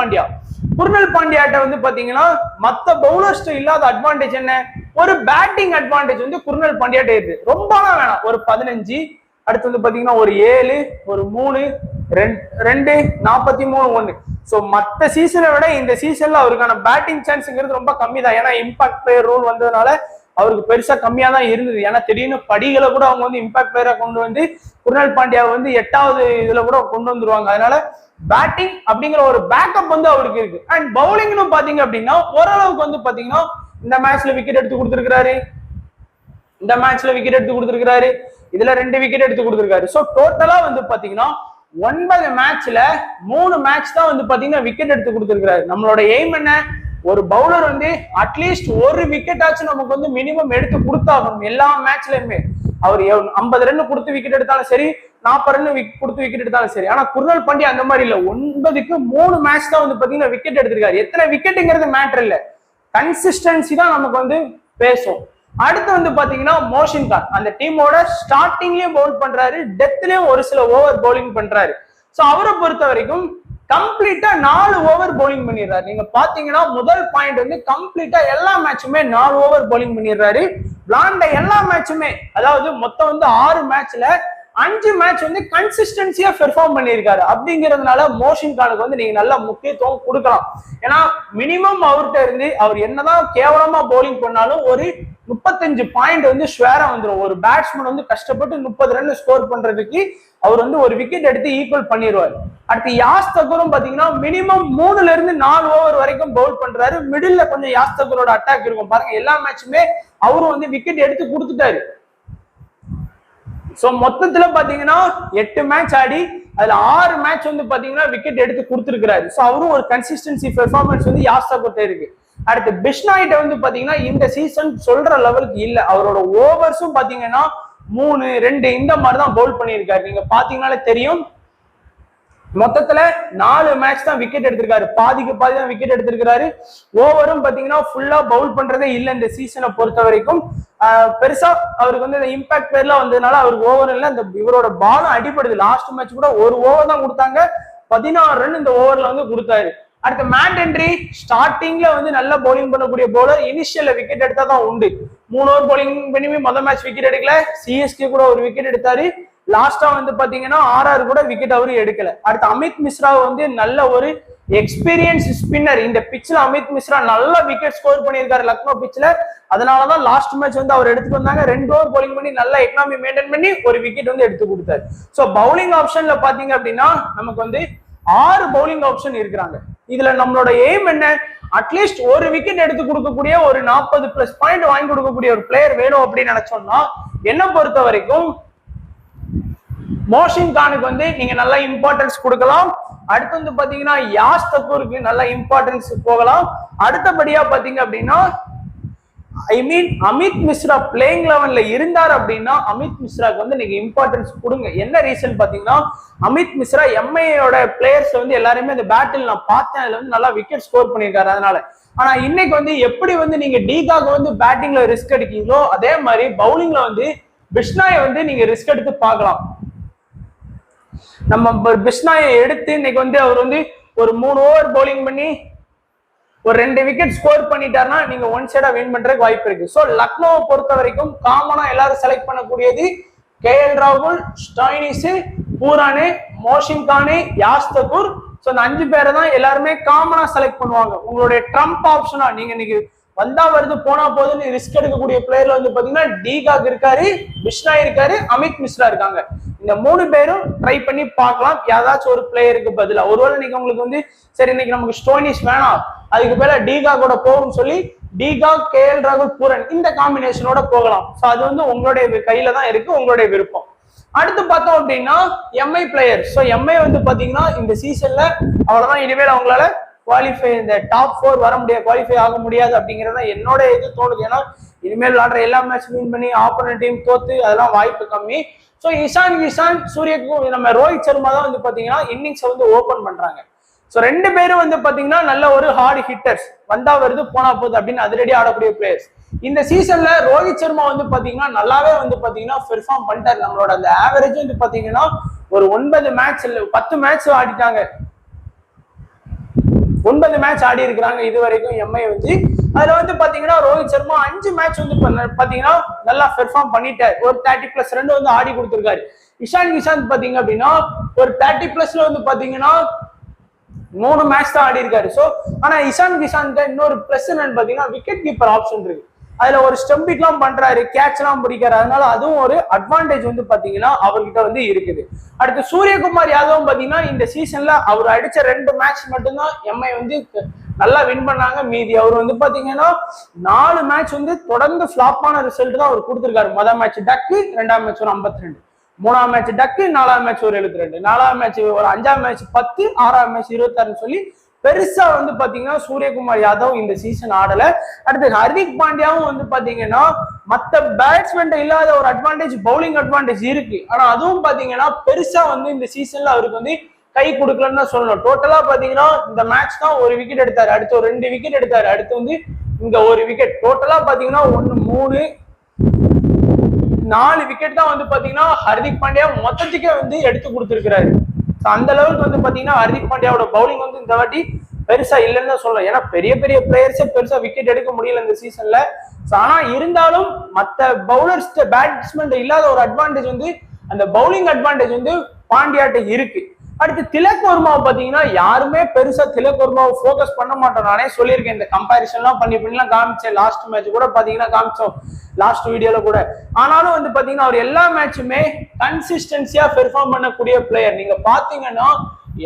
பாண்டியாட்ட வந்து பாத்தீங்கன்னா மத்த பவுலர்ஸ் இல்லாத அட்வான்டேஜ் என்ன, ஒரு பேட்டிங் அட்வான்டேஜ் வந்து குர்னல் பாண்டியாட்ட இருக்கு. ரொம்பலாம் வேணாம், ஒரு 15. அடுத்து வந்து பாத்தீங்கன்னா ஒரு 7 ஒரு 3 2 43 1. ஸோ மற்ற சீசனை விட இந்த சீசன்ல அவருக்கான பேட்டிங் சான்ஸ்ங்கிறது ரொம்ப கம்மி தான். ஏன்னா இம்பாக்ட் பிளேயர் ரூல் வந்ததுனால அவருக்கு பெருசா கம்மியா தான் இருந்தது. ஏன்னா திடீர்னு படிகளை கூட அவங்க வந்து இம்பாக்ட் பிளேயரை கொண்டு வந்து குர்னல் பாண்டியா வந்து 8வது இதுல கூட கொண்டு வந்துருவாங்க. அதனால பேட்டிங் அப்படிங்கிற ஒரு பேக்கப் வந்து அவருக்கு இருக்கு. அண்ட் பவுலிங்னு பாத்தீங்க அப்படின்னா ஓரளவுக்கு வந்து பாத்தீங்கன்னா இந்த மேட்ச்ல விக்கெட் எடுத்து கொடுத்திருக்கிறாரு, இந்த மேட்ச்ல விக்கெட் எடுத்து கொடுத்திருக்கிறாரு, இதுல 2 விக்கெட் எடுத்து கொடுத்திருக்காரு. ஸோ டோட்டலா வந்து பாத்தீங்கன்னா 9 மேட்ச்ல 3 மேட்ச் தான் வந்து பாத்தீங்கன்னா விக்கெட் எடுத்து கொடுத்திருக்கிறாரு. நம்மளோட எய்ம் என்ன, ஒரு பவுலர் வந்து அட்லீஸ்ட் ஒரு விக்கெட் ஆச்சு நமக்கு வந்து மினிமம் எடுத்து கொடுத்தாகணும் எல்லா மேட்ச்லயுமே. அவர் 50 ரன் கொடுத்து விக்கெட் எடுத்தாலும் சரி, 40 ரன் கொடுத்து விக்கெட் எடுத்தாலும் சரி. ஆனா குர்னல் பாண்டியா அந்த மாதிரி இல்ல, 9க்கு 3 மேட்ச் தான் வந்து பாத்தீங்கன்னா விக்கெட் எடுத்திருக்காரு. எத்தனை விக்கெட்டுங்கிறது மேட்டர் இல்ல, கன்சிஸ்டன்சி தான் நமக்கு வந்து பேசும். அடுத்து வந்து பாத்தீங்கன்னா மோஷின் கான் அந்த டீமோட ஸ்டார்டிங்லயும் பவுல் பண்றாரு, டெத்லயும் ஒரு சில ஓவர் பவுலிங் பண்றாரு. சோ அவரை பொறுத்த வரைக்கும் கம்ப்ளீட்டா 4 ஓவர் பவுலிங் பண்ணிடுறாரு. நீங்க பாத்தீங்கன்னா முதல் பாயிண்ட் வந்து கம்ப்ளீட்டா எல்லா மேட்சுமே 4 ஓவர் பவுலிங் பண்ணிடுறாரு. விளாண்ட எல்லா மேட்சுமே, அதாவது மொத்தம் வந்து 6 மேட்ச்ல 5 மேட்ச் வந்து கன்சிஸ்டன்சியா பெர்ஃபார்ம் பண்ணியிருக்காரு. அப்படிங்கிறதுனால மோஷின் கானுக்கு வந்து நீங்க நல்ல முக்கியத்துவம் கொடுக்கலாம். ஏன்னா மினிமம் அவர்கிட்ட இருந்து அவர் என்னதான் கேவலமா பவுலிங் பண்ணாலும் ஒரு 35 பாயிண்ட் வந்து ஷுவரா வந்துடும். ஒரு பேட்ஸ்மேன் வந்து கஷ்டப்பட்டு 30 ரன் ஸ்கோர் பண்றதுக்கு அவர் வந்து ஒரு விக்கெட் எடுத்து ஈக்குவல் பண்ணிடுவார். அடுத்து யாஸ் தக்கூரும் பாத்தீங்கன்னா மினிமம் 3ல இருந்து 4 ஓவர் வரைக்கும் பவுல் பண்றாரு. மிடில் கொஞ்சம் யாஸ் தக்கூரோட அட்டாக் இருக்கும் பாருங்க. எல்லா மேட்சுமே அவரும் வந்து விக்கெட் எடுத்து கொடுத்துட்டாரு. சோ மொத்தத்துல பாத்தீங்கன்னா 8 மேட்ச் ஆடி அதுல 6 மேட்ச் வந்து பாத்தீங்கன்னா விக்கெட் எடுத்து கொடுத்திருக்கிறாரு. சோ அவரும் ஒரு கன்சிஸ்டன்சி பெர்ஃபார்மன்ஸ் வந்து யாஸ் தக்கூர்ட்ட இருக்கு. அடுத்து பிஷ்னாய்ட்ட வந்து பாத்தீங்கன்னா இந்த சீசன் சொல்ற லெவலுக்கு இல்ல. அவரோட ஓவர்ஸும் பாத்தீங்கன்னா 3 2 இந்த மாதிரி தான் பவுல் பண்ணியிருக்காரு. நீங்க பாத்தீங்கன்னாலே தெரியும். மொத்தத்துல 4 மேட்ச் தான் விக்கெட் எடுத்திருக்காரு, பாதிக்கு பாதி தான் விக்கெட் எடுத்திருக்காரு. ஓவரும் பாத்தீங்கன்னா ஃபுல்லா பவுல் பண்றதே இல்லை இந்த சீசனை பொறுத்த வரைக்கும். பெருசா அவருக்கு வந்து இந்த இம்பாக்ட் பேர்ல வந்ததுனால அவருக்கு ஓவர் இல்லை, இந்த இவரோட பாலும் அடிப்படுது. லாஸ்ட் மேட்ச் கூட ஒரு ஓவர் தான் கொடுத்தாங்க, 16 ரன் இந்த ஓவர்ல வந்து கொடுத்தாரு. அடுத்த மேட் ஹென்றி ஸ்டார்டிங்ல வந்து நல்ல பவுலிங் பண்ணக்கூடிய பவுலர், இனிஷியல்ல விக்கெட் எடுத்தா தான் உண்டு. 3 ஓவர் பவுலிங் பண்ணி முதல் மேட்ச் விக்கெட் எடுக்கல, சிஎஸ்கே கூட ஒரு விக்கெட் எடுத்தாரு. லாஸ்டா வந்து பாத்தீங்கன்னா ஆர்ஆர் கூட விக்கெட் அவரு எடுக்கல. அடுத்து அமித் மிஸ்ரா வந்து நல்ல ஒரு எக்ஸ்பீரியன்ஸ் ஸ்பின்னர். இந்த பிட்ச்ல அமித் மிஸ்ரா நல்ல விக்கெட் ஸ்கோர் பண்ணியிருக்காரு லக்னோ பிட்ச்ல. அதனாலதான் லாஸ்ட் மேட்ச் வந்து அவர் எடுத்துட்டு வந்தாங்க. 2 ஓவர் பவுலிங் பண்ணி நல்ல எக்கனாமி மெயின்டைன் பண்ணி ஒரு விக்கெட் வந்து எடுத்து கொடுத்தாரு. சோ பவுலிங் ஆப்ஷன்ல பாத்தீங்க அப்படின்னா நமக்கு வந்து 6 பவுலிங் ஆப்ஷன் இருக்கிறாங்க. இதுல நம்மளோட எய்ம் என்ன, அட்லீஸ்ட் ஒரு விக்கெட் எடுத்து கொடுக்கக்கூடிய ஒரு 40+ பாயிண்ட் வாங்கி கொடுக்கக்கூடிய ஒரு பிளேயர் வேணும் அப்படின்னு நினைச்சோம்னா என்ன பொறுத்த வரைக்கும் மோஷின் கானுக்கு வந்து நீங்க நல்ல இம்பார்ட்டன்ஸ் கொடுக்கலாம். அடுத்து வந்து பாத்தீங்கன்னா யாஸ் தக்கூருக்கு நல்ல இம்பார்ட்டன்ஸ் போகலாம். அடுத்தபடியா பாத்தீங்க அப்படின்னா அமித் மிஸ்ரா பிளேயிங் 11ல இருந்தார் அப்படின்னா அமித் மிஸ்ராக்கு வந்து நீங்க இம்பார்ட்டன்ஸ் கொடுங்க. என்ன ரீசன் பாத்தீங்கன்னா அமித் மிஸ்ரா எம்ஐயோட பிளேயர்ஸ் வந்து எல்லாருமே அந்த பேட்டில் நான் பார்த்தேன், அதுல வந்து நல்லா விக்கெட் ஸ்கோர் பண்ணியிருக்காரு. அதனால ஆனா இன்னைக்கு வந்து எப்படி வந்து நீங்க டிகாக் வந்து பேட்டிங்ல ரிஸ்க் எடுக்கீங்களோ அதே மாதிரி பவுலிங்ல வந்து பிஷ்னாயை வந்து நீங்க ரிஸ்க் எடுத்து பார்க்கலாம். நம்ம பிஷ்னாயை எடுத்து இன்னைக்கு வந்து அவர் வந்து ஒரு 3 ஓவர் பவுலிங் பண்ணி ஒரு 2 விக்கெட் ஸ்கோர் பண்ணிட்டாருன்னா நீங்க ஒன் சைடா வின் பண்றதுக்கு வாய்ப்பு இருக்கு. சோ லக்னோவை பொறுத்த வரைக்கும் காமனா எல்லாரும் செலக்ட் பண்ணக்கூடியது கேஎல் ராகுல், ஸ்டாய்னிஸ், பூரானே, மோஷின் கானே, யாஸ் தக்கூர். சோ இந்த 5 பேரை தான் எல்லாருமே காமனா செலக்ட் பண்ணுவாங்க. உங்களுடைய ட்ரம்ப் ஆப்ஷனா நீங்க இன்னைக்கு வந்தா வருது போனா போதுன்னு ரிஸ்க் எடுக்கக்கூடிய பிளேயர்ல வந்து பாத்தீங்கன்னா டிகாக் இருக்காரு, பிஷ்னா இருக்காரு, அமித் மிஸ்ரா இருக்காங்க. இந்த 3 பேரும் ட்ரை பண்ணி பார்க்கலாம் ஏதாச்சும் ஒரு பிளேயருக்கு பதிலா. ஒருவேளை நீங்க உங்களுக்கு வந்து சரி இன்னைக்கு நமக்கு ஸ்டோனிஸ் வேணாம், அதுக்கு பேர டிகாகோட போகும் சொல்லி டிகாக், கேஎல் ராகுல், பூரன் இந்த காம்பினேஷனோட போகலாம். ஸோ அது வந்து உங்களுடைய கையில தான் இருக்கு, உங்களுடைய விருப்பம். அடுத்து பார்த்தோம் அப்படின்னா எம்ஐ பிளேயர். ஸோ எம்ஐ வந்து பாத்தீங்கன்னா இந்த சீசன்ல அவ்வளவுதான், இனிமேல் அவங்களால குவாலிஃபை இந்த டாப் 4 வர முடியாது, குவாலிஃபை ஆக முடியாது அப்படிங்கிறத என்னோட இது தோணுது. ஏன்னா இனிமேல் விளாடுற எல்லா மேட்ச் வின் பண்ணி ஆப்போனன்ட் டீம் தோத்து அதெல்லாம் வாய்ப்பு கம்மி. ஸோ இஷான் கிஷான், சூரியக்கும் நம்ம ரோஹித் சர்மா தான் வந்து பாத்தீங்கன்னா இன்னிங்ஸ் வந்து ஓபன் பண்றாங்க. ஸோ 2 பேரும் வந்து பாத்தீங்கன்னா நல்ல ஒரு ஹார்ட் ஹிட்டர்ஸ், வந்தா வருது போனா போகுது அப்படின்னு அதிரடி ஆடக்கூடிய பிளேயர்ஸ். இந்த சீசன்ல ரோஹித் சர்மா வந்து பாத்தீங்கன்னா நல்லாவே வந்து பாத்தீங்கன்னா பெர்ஃபார்ம் பண்ணிட்டாரு. நம்மளோட அந்த ஆவரேஜ் வந்து பாத்தீங்கன்னா ஒரு 9 மேட்ச் இல்ல 10 மேட்ச் ஆடிட்டாங்க, 9 மேட்ச் ஆடி இருக்கிறாங்க இது வரைக்கும் எம்ஐ வந்து. அதுல வந்து பாத்தீங்கன்னா ரோஹித் சர்மா 5 மேட்ச் வந்து பாத்தீங்கன்னா நல்லா பெர்ஃபார்ம் பண்ணிட்டாரு, ஒரு 30+ ரன் வந்து ஆடி கொடுத்திருக்காரு. இஷான் கிஷான் பாத்தீங்க அப்படின்னா ஒரு 30+ வந்து பாத்தீங்கன்னா 3 மேட்ச் தான் ஆடி இருக்காரு. சோ ஆனா இஷான் கிஷான் இன்னொரு பிளஸ் என்னன்னு பாத்தீங்கன்னா விக்கெட் கீப்பர் ஆப்ஷன் இருக்கு. அதுல ஒரு ஸ்டம்பிக் எல்லாம் பண்றாரு, கேட்ச் எல்லாம் பிடிக்கிறாரு. அதனால அதுவும் ஒரு அட்வான்டேஜ் வந்து பாத்தீங்கன்னா அவர்கிட்ட வந்து இருக்குது. அடுத்து சூரியகுமார் யாதவும் பாத்தீங்கன்னா இந்த சீசன்ல அவர் அடிச்ச 2 மேட்ச் மட்டும்தான் எம்ஐ வந்து நல்லா வின் பண்ணாங்க. மீதி அவர் வந்து பாத்தீங்கன்னா 4 மேட்ச் வந்து தொடர்ந்து ஃபிளாப்பான ரிசல்ட் தான் அவர் கொடுத்திருக்காரு. முதல் மேட்ச் டக்கு, 2ஆம் மேட்ச் ஒரு 52, 3ஆம் மேட்ச் டக்கு, 4ஆம் மேட்ச் ஒரு 72, 4ஆம் மேட்ச் ஒரு 5ஆம் மேட்ச் 10, 6ஆம் மேட்ச் 26 சொல்லி பெருசா வந்து பாத்தீங்கன்னா சூரியகுமார் யாதவ் இந்த சீசன் ஆடல. அடுத்து ஹர்திக் பாண்டியாவும் வந்து பாத்தீங்கன்னா மத்த பேட்ஸ்மேன் இல்லாத ஒரு அட்வான்டேஜ், பவுலிங் அட்வான்டேஜ் இருக்கு. ஆனா அதுவும் பாத்தீங்கன்னா பெருசா வந்து இந்த சீசன்ல அவருக்கு வந்து கை கொடுக்கலன்னு தான் சொல்லணும். டோட்டலா பாத்தீங்கன்னா இந்த மேட்ச் தான் ஒரு விக்கெட் எடுத்தாரு, அடுத்து ஒரு 2 விக்கெட் எடுத்தாரு, அடுத்து வந்து இங்க ஒரு விக்கெட். டோட்டலா பாத்தீங்கன்னா 1, 3, 4 விக்கெட் தான் வந்து பாத்தீங்கன்னா ஹர்திக் பாண்டியா மொத்தத்துக்கே வந்து எடுத்து கொடுத்திருக்கிறாரு. அந்த லெவலுக்கு வந்து பாத்தீங்கன்னா ஹர்திக் பாண்டியாவோட பவுலிங் வந்து இந்த வாட்டி பெருசா இல்லைன்னு தான் சொல்லலாம். ஏன்னா பெரிய பெரிய பிளேயர்ஸே பெருசா விக்கெட் எடுக்க முடியல இந்த சீசன்ல. ஆனா இருந்தாலும் மத்த பவுலர்ஸ் பேட்ஸ்மேன் இல்லாத ஒரு அட்வான்டேஜ் வந்து அந்த பவுலிங் அட்வான்டேஜ் வந்து பாண்டியாட்ட இருக்கு. அடுத்து திலக் வர்மாவை பாத்தீங்கன்னா யாருமே பெருசா திலக் வர்மாவை போக்கஸ் பண்ண மாட்டோம். நானே சொல்லியிருக்கேன், இந்த கம்பேரிசன் எல்லாம் பண்ணிலாம் காமிச்சேன். லாஸ்ட் மேட்ச் கூட பாத்தீங்கன்னா காமிச்சோம், லாஸ்ட் வீடியோல கூட. ஆனாலும் வந்து பாத்தீங்கன்னா அவர் எல்லா மேட்சுமே கன்சிஸ்டன்சியா பெர்ஃபார்ம் பண்ணக்கூடிய பிளேயர். நீங்க பாத்தீங்கன்னா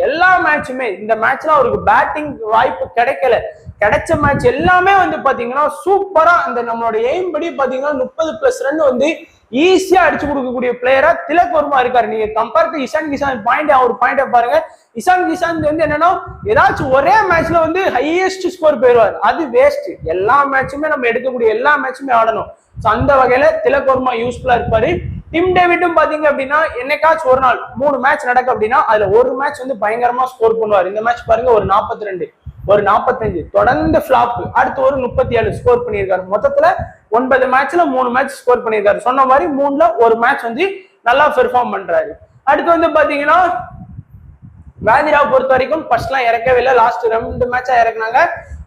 எல்லா மேட்சுமே, இந்த மேட்ச்ல அவருக்கு பேட்டிங் வாய்ப்பு கிடைக்கல, கிடைச்ச மேட்ச் எல்லாமே வந்து பாத்தீங்கன்னா சூப்பரா அந்த நம்மளோட எய்ம் படி பாத்தீங்கன்னா 30+ ரன் வந்து ஈஸியா அடிச்சு கொடுக்கக்கூடிய பிளேயரா திலக் வர்மா இருக்காரு. நீங்க compare to Ishan Kishan point, அவர் பாயிண்ட பாருங்க. இஷான் கிஷான் வந்து என்னன்னா ஏதாச்சும் ஒரே மேட்ச்ல வந்து ஹையஸ்ட் ஸ்கோர் போயிடுவார், அது வேஸ்ட். எல்லா மேட்சுமே நம்ம எடுக்கக்கூடிய எல்லா மேட்சுமே ஆடணும். அந்த வகையில திலக் வர்மா யூஸ்ஃபுல்லா இருப்பாரு. டிம் டேவிடும் பாத்தீங்க அப்படின்னா என்னைக்காச்சும் ஒரு நாள் 3 மேட்ச் நடக்கும் அப்படின்னா அதுல ஒரு மேட்ச் வந்து பயங்கரமா ஸ்கோர் பண்ணுவார். இந்த மேட்ச் பாருங்க ஒரு 42 ஒரு 45 தொடர்ந்து பிளாப், அடுத்து ஒரு 37 ஸ்கோர் பண்ணியிருக்காரு. மொத்தத்துல 9 மேட்ச்ல 3 மேட்ச் ஸ்கோர் பண்ணியிருக்காரு. சொன்ன மாதிரி 3ல ஒரு மேட்ச் வந்து நல்லா பெர்ஃபார்ம் பண்றாரு. அடுத்து வந்து பாத்தீங்கன்னா வாதிராவை பொறுத்த வரைக்கும் ஃபர்ஸ்ட்லாம் இறக்கவே இல்லை, லாஸ்ட் 2 மேட்சா இறக்குனாங்க.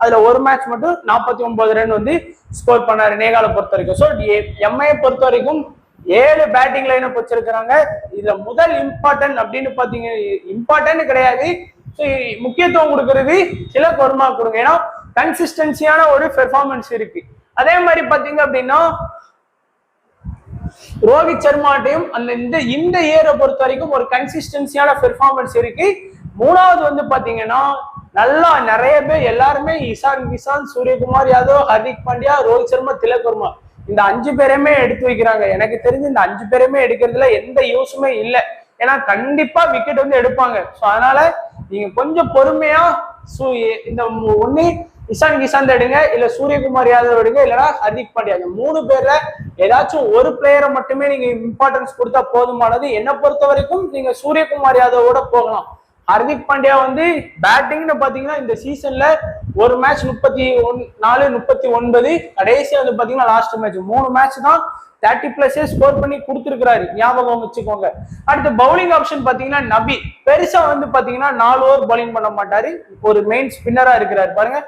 அதுல ஒரு மேட்ச் மட்டும் 49 ரன் வந்து ஸ்கோர் பண்ணாரு நேகாலை பொறுத்த வரைக்கும். ஸோ எம்ஐயை பொறுத்த வரைக்கும் 7 பேட்டிங் லைனை வச்சிருக்கிறாங்க. இதுல முதல் இம்பார்ட்டன்ட் அப்படின்னு பாத்தீங்க, இம்பார்ட்டன்ட் கிடையாது, முக்கியத்துவம் கொடுக்கறது திலக் வர்மா கொடுங்க. ஏன்னா கன்சிஸ்டன்சியான ஒரு பெர்ஃபார்மன்ஸ் இருக்கு. அதே மாதிரி பாத்தீங்க அப்படின்னா ரோஹித் சர்மாட்டையும் இந்த இயரை பொறுத்த வரைக்கும் ஒரு கன்சிஸ்டன்சியான பெர்ஃபார்மன்ஸ் இருக்கு. மூணாவது வந்து பாத்தீங்கன்னா நல்லா நிறைய பேர் எல்லாருமே இஷான் கிஷான், சூரியகுமார் யாதவ், ஹர்திக் பாண்டியா, ரோஹித் சர்மா, திலக் வர்மா இந்த 5 பேருமே எடுத்து வைக்கிறாங்க. எனக்கு தெரிஞ்சு இந்த 5 பேருமே எடுக்கிறதுல எந்த யூஸுமே இல்லை. ஏன்னா கண்டிப்பா விக்கெட் வந்து எடுப்பாங்க. ஸோ அதனால நீங்க கொஞ்சம் பொறுமையா இந்த ஒண்ணு இஷான் கிஷாந்த் எடுங்க, இல்ல சூரியகுமார் யாதவ் எடுங்க, இல்லைன்னா ஹர்திக் பாண்டியா. இந்த 3 பேர்ல ஏதாச்சும் ஒரு பிளேயரை மட்டுமே நீங்க இம்பார்ட்டன்ஸ் கொடுத்தா போதுமானது. என்னை பொறுத்த வரைக்கும் நீங்க சூரியகுமார் யாதவோட போகலாம். ஹர்திக் பாண்டியா வந்து பேட்டிங்னு பாத்தீங்கன்னா இந்த சீசன்ல ஒரு மேட்ச் 34 39, கடைசியா வந்து பாத்தீங்கன்னா லாஸ்ட் மேட்ச் 3 மேட்ச் தான் 30+ ஸ்கோர் பண்ணி கொடுத்துருக்காரு, ஞாபகம் வச்சுக்கோங்க. அடுத்து பவுலிங் ஆப்ஷன் பாத்தீங்கன்னா நபி பெருசா வந்து பாத்தீங்கன்னா 4 ஓவர் பவுலிங் பண்ண மாட்டாரு, ஒரு மெயின் ஸ்பின்னரா இருக்கிறாரு. பாருங்க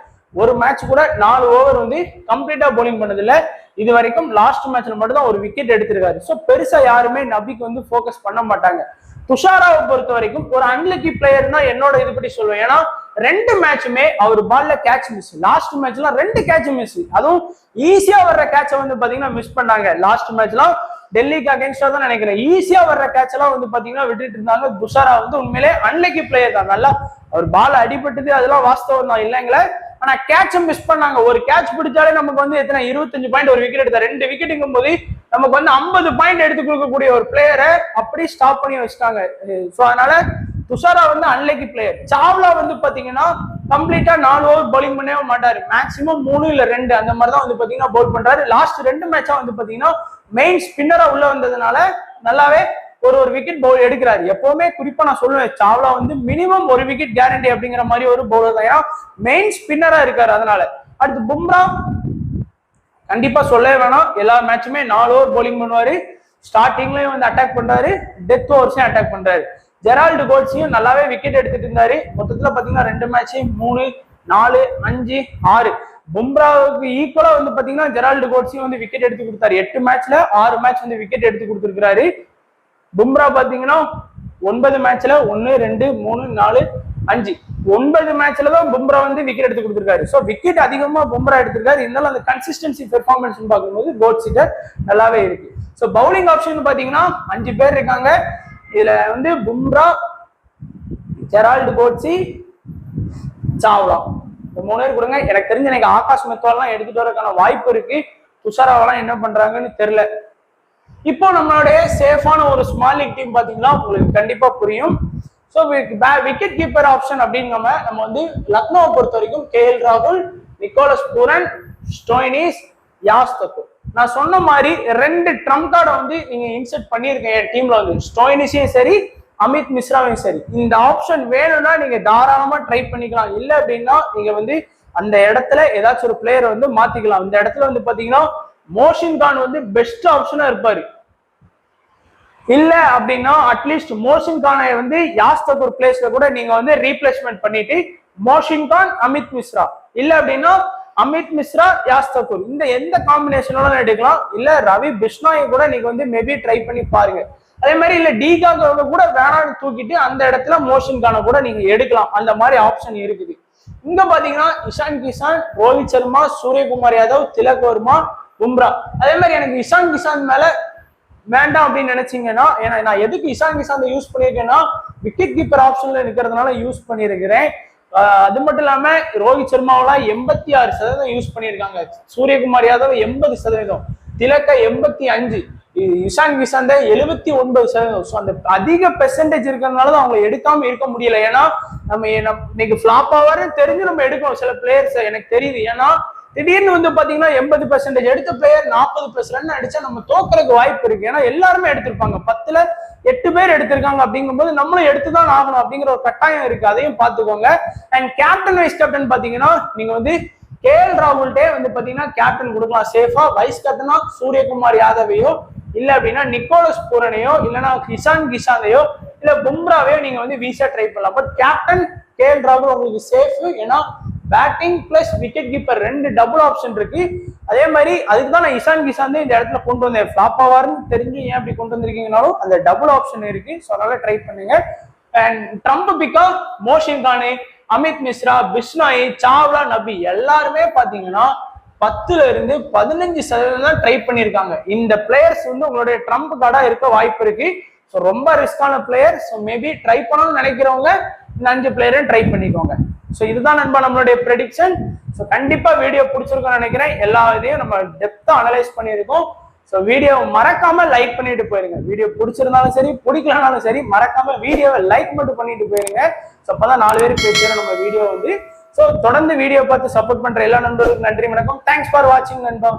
ஒரு மேட்ச் கூட 4 ஓவர் வந்து கம்ப்ளீட்டா பவுலிங் பண்ணது இல்ல. இது வரைக்கும் லாஸ்ட் மேட்ச்ல மட்டும் தான் ஒரு விக்கெட் எடுத்திருக்காரு. ஸோ பெருசா யாருமே நபிக்கு வந்து போக்கஸ் பண்ண மாட்டாங்க. துஷாராவை பொறுத்த வரைக்கும் ஒரு அன்லக்கி பிளேயர் தான் என்னோட இது படி சொல்லுவேன். ஏன்னா 2 மேட்சுமே அவர் பால்ல கேட்ச் மிஸ். லாஸ்ட் மேட்ச்லாம் 2 கேட்ச் மிஸ், அதுவும் ஈஸியா வர்ற கேட்சை வந்து பாத்தீங்கன்னா மிஸ் பண்ணாங்க. லாஸ்ட் மேட்ச்லாம் டெல்லிக்கு அகேன்ஸ்டா தான் நினைக்கிறேன், ஈஸியா வர்ற கேட்ச் எல்லாம் வந்து பாத்தீங்கன்னா விட்டுட்டு இருந்தாங்க. துஷாரா வந்து உண்மையிலே அன்லக்கி பிளேயர் தான். நல்லா அவர் பால் அடிபட்டது அதெல்லாம் வாஸ்தவம் தான் இல்லைங்களே, ஆனா கேட்ச மிஸ் பண்ணாங்க. ஒரு கேட்ச் பிடிச்சாலே நமக்கு வந்து எத்தனை 25 பாயிண்ட், ஒரு விக்கெட் எடுத்தா 2 விக்கெட்டுங்கும் போது நமக்கு வந்து 50 பாயிண்ட் எடுத்து கொடுக்கக்கூடிய ஒரு பிளேயரை அப்படி ஸ்டாப் பண்ணி வச்சுட்டாங்க. ஸோ அதனால துஷாரா வந்து அன்லக்கி பிளேயர். சாவ்லா வந்து பாத்தீங்கன்னா கம்ப்ளீட்டா 4 ஓவர் பவுலிங் பண்ணவே மாட்டாரு, மேக்சிமம் 3 இல்ல 2 அந்த மாதிரி தான் வந்து பாத்தீங்கன்னா பவுல் பண்றாரு. லாஸ்ட் 2 மேட்சா வந்து பாத்தீங்கன்னா மெயின் ஸ்பின்னரா உள்ள வந்ததுனால நல்லாவே ஒரு விக்கெட் பவுல் எடுக்கிறாரு. எப்பவுமே குறிப்பா நான் சொல்லுவேன், சாவ்லா வந்து மினிமம் ஒரு விக்கெட் கேரண்டி அப்படிங்கிற மாதிரி ஒரு பவுலர் தான், ஏன்னா மெயின் ஸ்பின்னரா இருக்காரு. அதனால அடுத்து பும்ரா கண்டிப்பா சொல்லவே வேணாம், எல்லா மேட்சுமே 4 ஓவர் பவுலிங் பண்ணுவாரு, ஸ்டார்டிங்லயும் வந்து அட்டாக் பண்றாரு, டெத் ஓவர்ஸையும் அட்டாக் பண்றாரு. ஜெரால்டு கோட்ஸையும் நல்லாவே விக்கெட் எடுத்துட்டு இருந்தாரு. மொத்தத்துல பாத்தீங்கன்னா 2 மேட்ச் 3 4 5 6 பும்ராவுக்கு ஈக்குவலா வந்து பாத்தீங்கன்னா ஜெரால்டு கோட்ஸையும் வந்து விக்கெட் எடுத்து கொடுத்தாரு. 8 மேட்ச்ல 6 மேட்ச் வந்து விக்கெட் எடுத்து கொடுத்துருக்காரு. பும்ரா பாத்தீங்கன்னா 9 மேட்ச்ல 1 2 3 4 5 9 மேட்ச்ல தான் பும்ரா வந்து விக்கெட் எடுத்து கொடுத்துருக்காரு. ஸோ விக்கெட் அதிகமா பும்ரா எடுத்திருக்காரு. இருந்தாலும் அந்த கன்சிஸ்டன்சி பெர்ஃபார்மன்ஸ் பார்க்கும்போது கோட் சீட்டர் நல்லாவே இருக்கு. ஸோ பவுலிங் ஆப்ஷன் பாத்தீங்கன்னா 5 பேர் இருக்காங்க. இதுல வந்து பும்ரா, ஜெரால்டு கோட்ஸி, சாவ்லா 3 பேர் கொடுங்க. எனக்கு தெரிஞ்ச எனக்கு ஆகாஷ் மெத்வால்லாம் எடுத்துட்டு வரதுக்கான வாய்ப்பு இருக்கு. துஷாராவெல்லாம் என்ன பண்றாங்கன்னு தெரியல. இப்போ நம்மளுடைய சேஃபான ஒரு ஸ்மால் லீக் டீம் பாத்தீங்கன்னா உங்களுக்கு கண்டிப்பா புரியும். ஸோ விக்கெட் கீப்பர் ஆப்ஷன் அப்படிங்கிற நம்ம வந்து லக்னோவை பொறுத்த வரைக்கும் KL ராகுல், நிக்கோலஸ் பூரன், ஸ்டோயினிஸ், யாஸ் தக்கூர். நான் சொன்ன மாதிரி 2 ட்ரம்ப் கார்டை வந்து நீங்க இன்செர்ட் பண்ணிருக்கேன் என் டீம்ல வந்து, ஸ்டோயினிஸையும் சரி அமித் மிஸ்ராவையும் சரி. இந்த ஆப்ஷன் வேணும்னா நீங்க தாராளமா ட்ரை பண்ணிக்கலாம். இல்லை அப்படின்னா நீங்க வந்து அந்த இடத்துல ஏதாச்சும் ஒரு பிளேயரை வந்து மாத்திக்கலாம். இந்த இடத்துல வந்து பாத்தீங்கன்னா மோஷின் கான் வந்து பெஸ்ட் ஆப்ஷனா இருப்பாரு. இல்ல அப்படின்னா அட்லீஸ்ட் மோஷின் கானை வந்து யாஸ் தக்கூர் பிளேஸ்ல கூட நீங்க வந்து ரீப்ளேஸ்மெண்ட் பண்ணிட்டு மோஷின் கான் அமித் மிஸ்ரா, இல்ல அப்படின்னா அமித் மிஸ்ரா யாஸ் தக்கூர், இந்த எந்த காம்பினேஷனோட எடுக்கலாம். இல்ல ரவி பிஷ்னாயை கூட நீங்க வந்து மேபி ட்ரை பண்ணி பாருங்க. அதே மாதிரி இல்ல டிகாக கூட வேணான்னு தூக்கிட்டு அந்த இடத்துல மோஷின் கானை கூட நீங்க எடுக்கலாம். அந்த மாதிரி ஆப்ஷன் இருக்குது. இங்க பாத்தீங்கன்னா இஷான் கிஷான், ரோஹித் சர்மா, சூரியகுமார் யாதவ், திலக் வர்மா, பும்ரா. அதே மாதிரி எனக்கு இஷான் கிஷான் மேல வேண்டாம் அப்படின்னு நினைச்சீங்கன்னா, ஏன்னா நான் எதுக்கு இஷான் கிஷான் யூஸ் பண்ணிருக்கேன்னா விக்கெட் கீப்பர் ஆப்ஷன்ல இருக்கிறதுனால யூஸ் பண்ணிருக்கிறேன். அது மட்டும் இல்லாம ரோஹித் சர்மாவெல்லாம் 86% யூஸ் பண்ணியிருக்காங்க, சூரியகுமார் யாதவ் 80%, திலக்க 85, இஷான் கிஷான் 79%. ஸோ அந்த அதிக பெர்சன்டேஜ் இருக்கிறதுனாலதான் அவங்க எடுக்காம இருக்க முடியல. ஏன்னா நம்ம இன்னைக்கு ஃபிளாப் ஆவாரு தெரிஞ்சு நம்ம எடுக்கணும் சில பிளேயர்ஸ், எனக்கு தெரியுது. ஏன்னா திடீர்னு வந்து பாத்தீங்கன்னா 80% எடுத்த பிளேயர் 40+ ரன் அடிச்சா நம்ம தோக்குறதுக்கு வாய்ப்பு இருக்கு. ஏன்னா எல்லாருமே எடுத்திருப்பாங்க, 10ல 8 பேர் எடுத்திருக்காங்க. அப்படிங்கும்போது நம்மளும் எடுத்துதான் ஆகணும் அப்படிங்கிற ஒரு கட்டாயம் இருக்கு, அதையும் பாத்துக்கோங்க. அண்ட் கேப்டன் வைஸ் கேப்டன் பாத்தீங்கன்னா நீங்க வந்து KL ராகுல்டே வந்து பாத்தீங்கன்னா கேப்டன் கொடுக்கலாம் சேஃபா. வைஸ் கேப்டனா சூரியகுமார் யாதவையோ இல்ல அப்படின்னா நிக்கோலஸ் பூரனையோ இல்லைன்னா கிஷான் கிஷாந்தையோ இல்ல பும்ராவையோ நீங்க வந்து வீசா ட்ரை பண்ணலாம். பட் கேப்டன் KL ராகுல் உங்களுக்கு சேஃப். ஏன்னா batting plus wicket keeper 2 double option இருக்கு. அதே மாதிரி அதுக்கு தான் நான் இஷான் கிஷாந்த் இந்த இடத்துல கொண்டு வந்தேன். ஃபிளாப் ஆவார்னு தெரிஞ்சு ஏன் அப்படி கொண்டு வந்திருக்கீங்கனாலும் அந்த டபுள் ஆப்ஷன் இருக்கு. ஸோ அதனால ட்ரை பண்ணுங்க. அண்ட் ட்ரம்ப் பிக்கா மோஷின் கானே, அமித் மிஸ்ரா, பிஷ்னாயி, சாவ்லா, நபி எல்லாருமே பாத்தீங்கன்னா 10ல இருந்து 15% தான் ட்ரை பண்ணியிருக்காங்க. இந்த பிளேயர்ஸ் வந்து உங்களுடைய ட்ரம்ப் கார்டா இருக்க வாய்ப்பு இருக்கு. ஸோ ரொம்ப ரிஸ்கான பிளேயர். ஸோ மேபி ட்ரை பண்ணணும்னு நினைக்கிறவங்க இந்த 5 பிளேயரும் ட்ரை பண்ணிக்கோங்க. ஸோ இதுதான் நண்பா நம்மளுடைய ப்ரெடிக்ஷன். ஸோ கண்டிப்பா வீடியோ பிடிச்சிருக்கும்னு நினைக்கிறேன். எல்லா இதையும் நம்ம டெப்தா அனலைஸ் பண்ணியிருக்கோம். ஸோ வீடியோ மறக்காம லைக் பண்ணிட்டு போயிருங்க. வீடியோ பிடிச்சிருந்தாலும் சரி பிடிக்கலனாலும் சரி மறக்காம வீடியோவை லைக் மட்டும் பண்ணிட்டு போயிருங்க. ஸோ அப்பதான் 4 பேர் பேசுறோம் நம்ம வீடியோ வந்து. ஸோ தொடர்ந்து வீடியோ பார்த்து சப்போர்ட் பண்ற எல்லா நண்பர்களுக்கும் நன்றி, வணக்கம். தேங்க்ஸ் ஃபார் வாட்சிங் நண்பா.